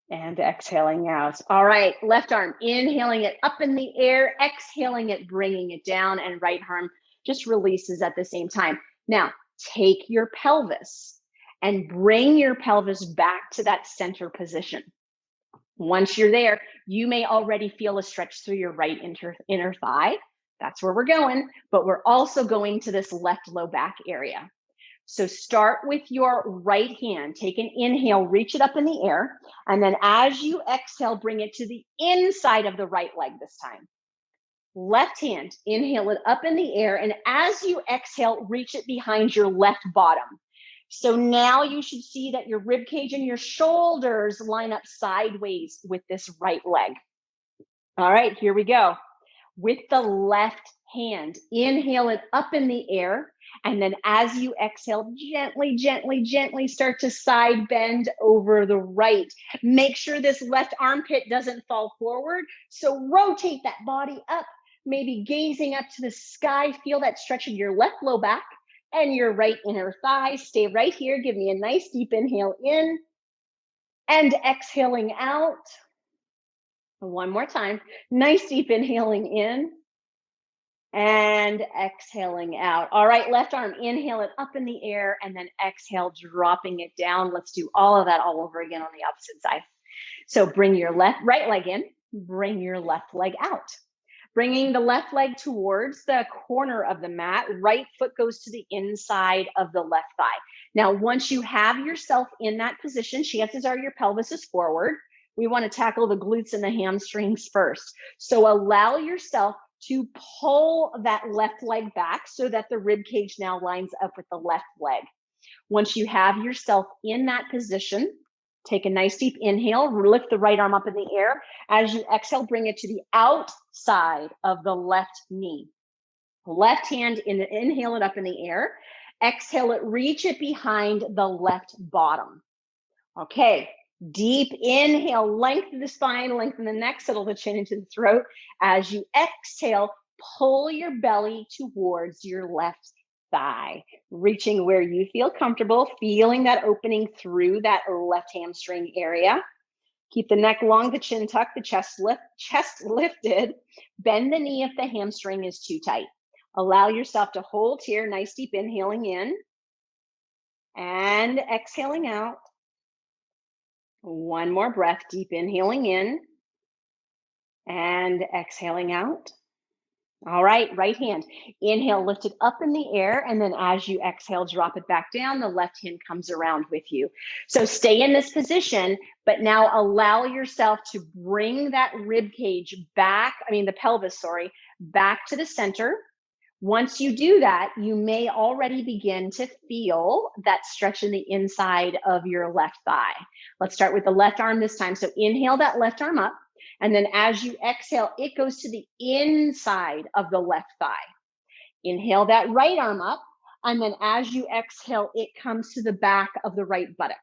And exhaling out. All right, left arm, inhaling it up in the air, exhaling it, bringing it down, and right arm just releases at the same time. Now, take your pelvis and bring your pelvis back to that center position. Once you're there, you may already feel a stretch through your right inner thigh. That's where we're going, but we're also going to this left low back area. So start with your right hand. Take an inhale, reach it up in the air. And then as you exhale, bring it to the inside of the right leg this time. Left hand, inhale it up in the air. And as you exhale, reach it behind your left bottom. So now you should see that your rib cage and your shoulders line up sideways with this right leg. All right, here we go. With the left hand, inhale it up in the air. And then as you exhale, gently, gently, gently start to side bend over the right. Make sure this left armpit doesn't fall forward. So rotate that body up, maybe gazing up to the sky. Feel that stretch in your left low back and your right inner thigh. Stay right here. Give me a nice deep inhale in and exhaling out. One more time. Nice deep inhaling in and exhaling out. All right, left arm, inhale it up in the air and then exhale, dropping it down. Let's do all of that all over again on the opposite side. So bring your right leg in, bring your left leg out. Bringing the left leg towards the corner of the mat, right foot goes to the inside of the left thigh. Now, once you have yourself in that position, chances are your pelvis is forward. We want to tackle the glutes and the hamstrings first. So allow yourself to pull that left leg back so that the rib cage now lines up with the left leg. Once you have yourself in that position, take a nice deep inhale, lift the right arm up in the air. As you exhale, bring it to the outside of the left knee. Left hand, inhale it up in the air. Exhale it, reach it behind the left bottom. Okay, deep inhale, lengthen the spine, lengthen the neck, settle the chin into the throat. As you exhale, pull your belly towards your left thigh, reaching where you feel comfortable, feeling that opening through that left hamstring area. Keep the neck long, the chin tucked, the chest lifted. Bend the knee if the hamstring is too tight. Allow yourself to hold here, nice deep inhaling in and exhaling out. One more breath, deep inhaling in and exhaling out. All right, right hand. Inhale, lift it up in the air. And then as you exhale, drop it back down. The left hand comes around with you. So stay in this position, but now allow yourself to bring that rib cage back, the pelvis, sorry, back to the center. Once you do that, you may already begin to feel that stretch in the inside of your left thigh. Let's start with the left arm this time. So inhale that left arm up. And then as you exhale, it goes to the inside of the left thigh. Inhale that right arm up. And then as you exhale, it comes to the back of the right buttock.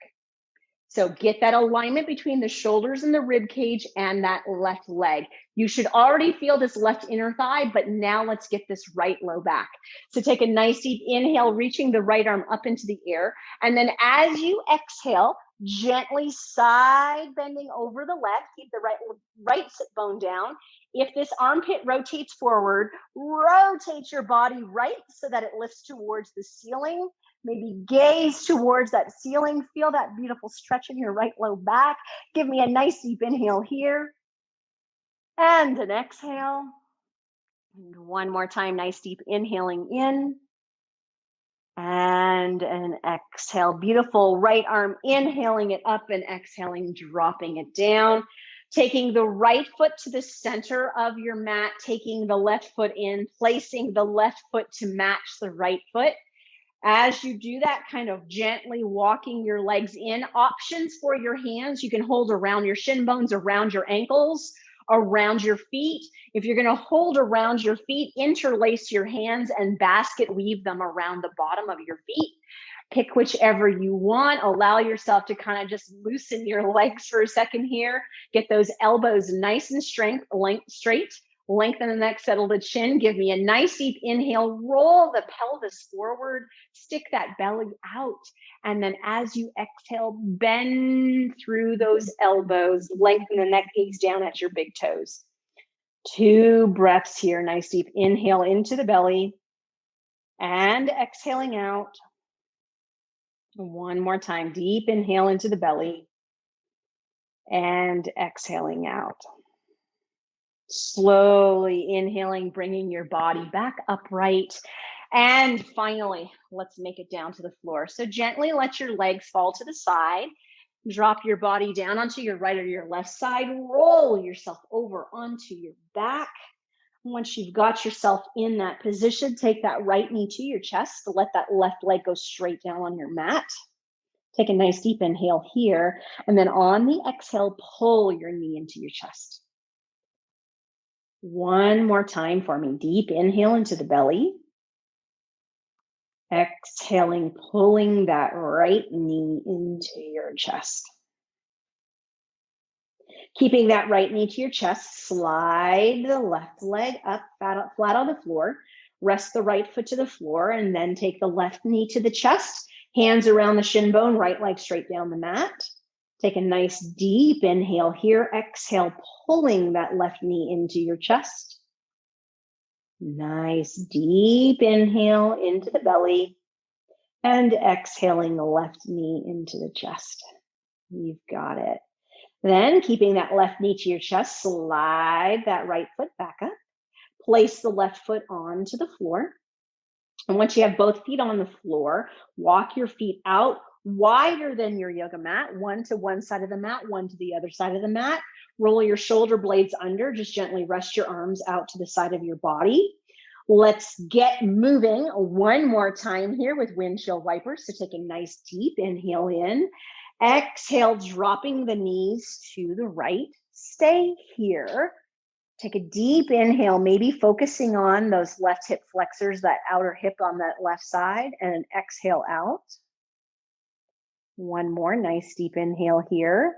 So get that alignment between the shoulders and the rib cage and that left leg. You should already feel this left inner thigh, but now let's get this right low back. So take a nice deep inhale, reaching the right arm up into the air. And then as you exhale, gently side bending over the left. Keep the right sit bone down. If this armpit rotates forward, rotate your body right so that it lifts towards the ceiling. Maybe gaze towards that ceiling. Feel that beautiful stretch in your right low back. Give me a nice deep inhale here. And an exhale. And one more time, nice deep inhaling in. And an exhale. Beautiful right arm, inhaling it up and exhaling, dropping it down. Taking the right foot to the center of your mat, taking the left foot in, placing the left foot to match the right foot. As you do that, kind of gently walking your legs in. Options for your hands, you can hold around your shin bones, around your ankles, around your feet. If you're going to hold around your feet, interlace your hands and basket weave them around the bottom of your feet. Pick whichever you want. Allow yourself to kind of just loosen your legs for a second here. Get those elbows nice and straight. Lengthen the neck, settle the chin. Give me a nice deep inhale. Roll the pelvis forward. Stick that belly out. And then as you exhale, bend through those elbows. Lengthen the neck, gaze down at your big toes. 2 breaths here. Nice deep inhale into the belly. And exhaling out. One more time. Deep inhale into the belly. And exhaling out. Slowly inhaling, bringing your body back upright. And finally, let's make it down to the floor. So gently let your legs fall to the side. Drop your body down onto your right or your left side. Roll yourself over onto your back. Once you've got yourself in that position, take that right knee to your chest. Let that left leg go straight down on your mat. Take a nice deep inhale here. And then on the exhale, pull your knee into your chest. One more time for me. Deep inhale into the belly. Exhaling, pulling that right knee into your chest. Keeping that right knee to your chest, slide the left leg up flat on the floor. Rest the right foot to the floor and then take the left knee to the chest. Hands around the shin bone, right leg straight down the mat. Take a nice deep inhale here. Exhale, pulling that left knee into your chest. Nice deep inhale into the belly. And exhaling the left knee into the chest. You've got it. Then keeping that left knee to your chest, slide that right foot back up. Place the left foot onto the floor. And once you have both feet on the floor, walk your feet out wider than your yoga mat, one to one side of the mat, one to the other side of the mat. Roll your shoulder blades under. Just gently rest your arms out to the side of your body. Let's get moving one more time here with windshield wipers. So take a nice deep inhale in. Exhale, dropping the knees to the right. Stay here. Take a deep inhale, maybe focusing on those left hip flexors, that outer hip on that left side, and an exhale out. One more nice deep inhale here.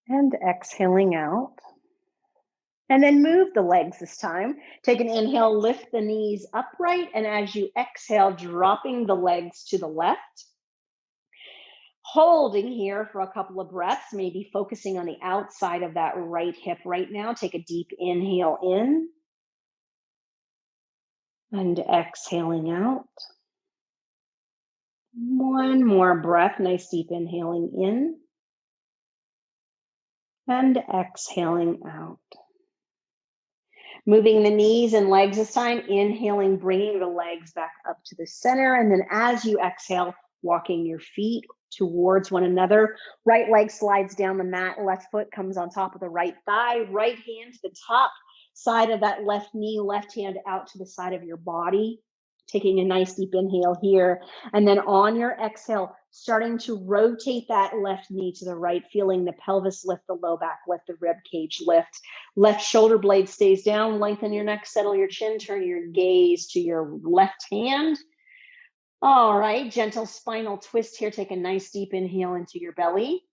And exhaling out. And then move the legs this time. Take an inhale, lift the knees upright, and as you exhale, dropping the legs to the left. Holding here for a couple of breaths, maybe focusing on the outside of that right hip right now. Take a deep inhale in and exhaling out. One more breath, nice deep inhaling in and exhaling out. Moving the knees and legs this time, inhaling, bringing the legs back up to the center. And then as you exhale, walking your feet towards one another. Right leg slides down the mat, left foot comes on top of the right thigh, right hand to the top side of that left knee, left hand out to the side of your body. Taking a nice deep inhale here. And then on your exhale, starting to rotate that left knee to the right, feeling the pelvis lift, the low back lift, the rib cage lift. Left shoulder blade stays down, lengthen your neck, settle your chin, turn your gaze to your left hand. All right, gentle spinal twist here. Take a nice deep inhale into your belly.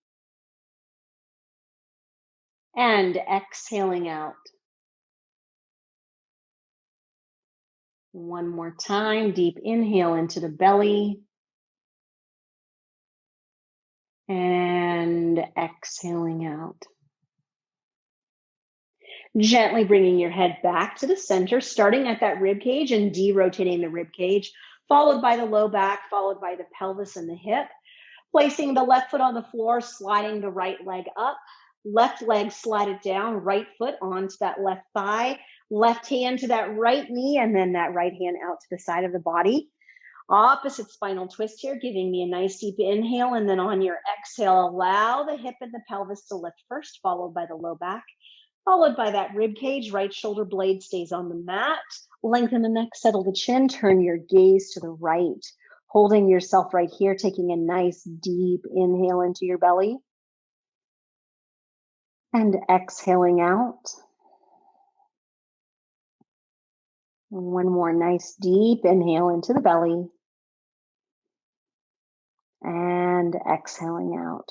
And exhaling out. One more time, deep inhale into the belly. And exhaling out. Gently bringing your head back to the center, starting at that rib cage and de-rotating the rib cage, followed by the low back, followed by the pelvis and the hip. Placing the left foot on the floor, sliding the right leg up. Left leg slide it down, right foot onto that left thigh, left hand to that right knee, and then that right hand out to the side of the body. Opposite spinal twist here, giving me a nice deep inhale, and then on your exhale, allow the hip and the pelvis to lift first, followed by the low back, followed by that rib cage. Right shoulder blade stays on the mat. Lengthen the neck, settle the chin, turn your gaze to the right. Holding yourself right here, taking a nice deep inhale into your belly. And exhaling out. And one more nice deep inhale into the belly. And exhaling out.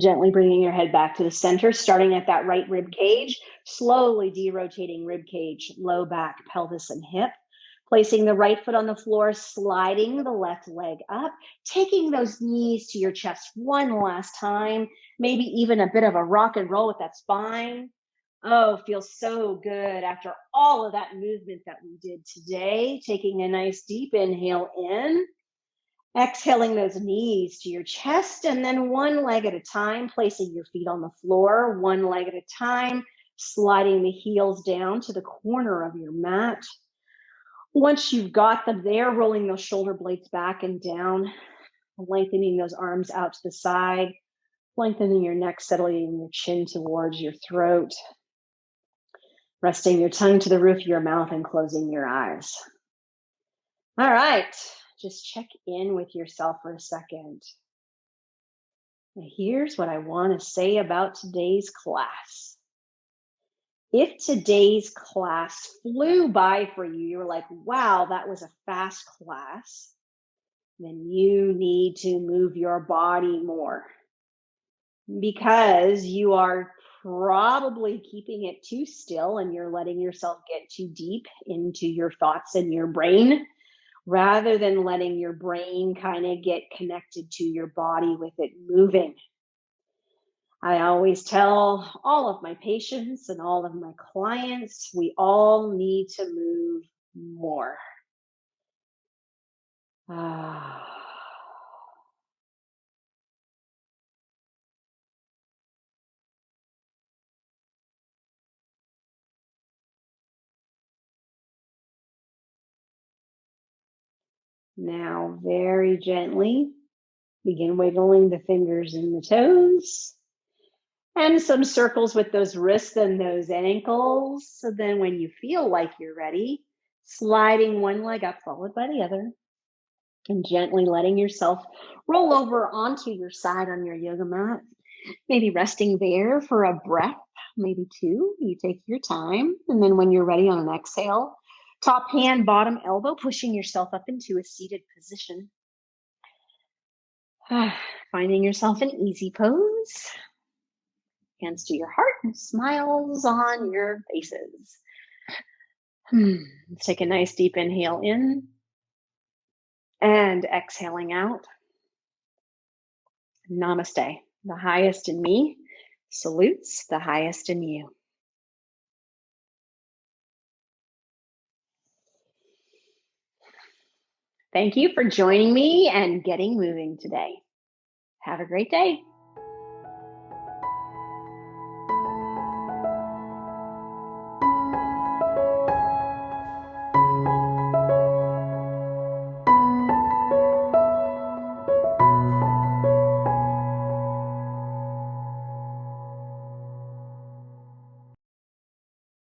Gently bringing your head back to the center, starting at that right rib cage, slowly de-rotating rib cage, low back, pelvis, and hip. Placing the right foot on the floor, sliding the left leg up, taking those knees to your chest one last time, maybe even a bit of a rock and roll with that spine. Oh, feels so good after all of that movement that we did today. Taking a nice deep inhale in, exhaling those knees to your chest, and then one leg at a time, placing your feet on the floor, one leg at a time, sliding the heels down to the corner of your mat. Once you've got them there, rolling those shoulder blades back and down, lengthening those arms out to the side, lengthening your neck, settling your chin towards your throat, resting your tongue to the roof of your mouth and closing your eyes. All right, just check in with yourself for a second. Now, here's what I want to say about today's class. If today's class flew by for you, you were like, wow, that was a fast class, then you need to move your body more, because you are probably keeping it too still and you're letting yourself get too deep into your thoughts and your brain, rather than letting your brain kind of get connected to your body with it moving. I always tell all of my patients and all of my clients, we all need to move more. Now, very gently, begin wiggling the fingers and the toes. And some circles with those wrists and those ankles. So then when you feel like you're ready, sliding one leg up, followed by the other, and gently letting yourself roll over onto your side on your yoga mat. Maybe resting there for a breath, maybe two. You take your time. And then when you're ready on an exhale, top hand, bottom elbow, pushing yourself up into a seated position. Finding yourself an easy pose. Hands to your heart and smiles on your faces. Let's take a nice deep inhale in and exhaling out. Namaste. The highest in me salutes the highest in you. Thank you for joining me and getting moving today. Have a great day.